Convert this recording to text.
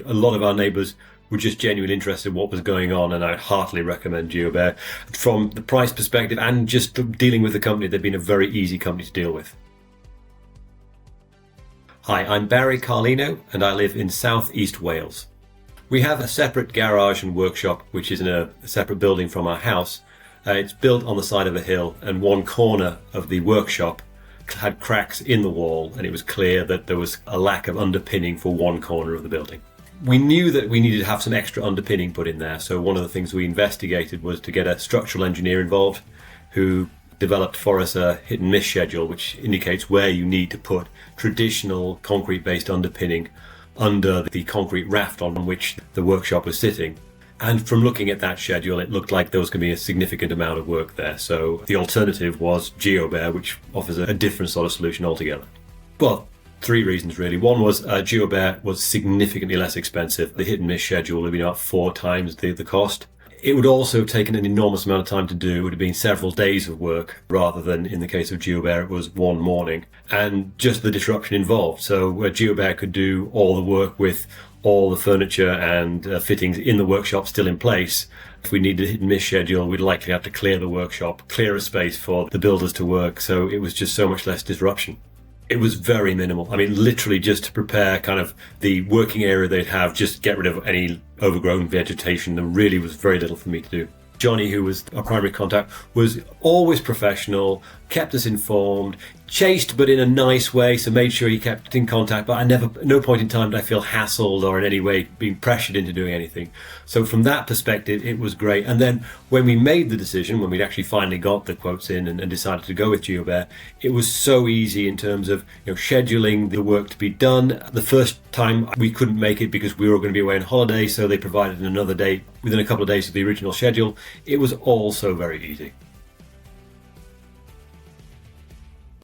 a lot of our neighbours were just genuinely interested in what was going on, and I'd heartily recommend Geobear. From the price perspective and just dealing with the company, they've been a very easy company to deal with. Hi, I'm Barry Carlino and I live in South East Wales. We have a separate garage and workshop which is in a separate building from our house. It's built on the side of a hill, and one corner of the workshop had cracks in the wall, and it was clear that there was a lack of underpinning for one corner of the building. We knew that we needed to have some extra underpinning put in there, so one of the things we investigated was to get a structural engineer involved who developed for us a hit and miss schedule which indicates where you need to put traditional concrete based underpinning under the concrete raft on which the workshop was sitting. And from looking at that schedule, it looked like there was going to be a significant amount of work there. So the alternative was Geobear, which offers a different sort of solution altogether. Well, 3 reasons really. One was Geobear was significantly less expensive. The hit and miss schedule would have been about 4 times the cost. It would also have taken an enormous amount of time to do. It would have been several days of work rather than, in the case of Geobear, it was one morning. And just the disruption involved. So Geobear could do all the work with all the furniture and fittings in the workshop still in place. If we needed a hit and miss schedule, we'd likely have to clear the workshop, clear a space for the builders to work. So it was just so much less disruption. It was very minimal. I mean, literally just to prepare kind of the working area they'd have, just get rid of any overgrown vegetation. There really was very little for me to do. Johnny, who was our primary contact, was always professional, kept us informed, chased but in a nice way, so made sure he kept in contact, but at no point in time did I feel hassled or in any way being pressured into doing anything. So from that perspective, it was great. And then when we made the decision, when we'd actually finally got the quotes in and decided to go with Geobear, it was so easy in terms of scheduling the work to be done. The first time we couldn't make it because we were going to be away on holiday, so they provided another date within a couple of days of the original schedule. It was all so very easy.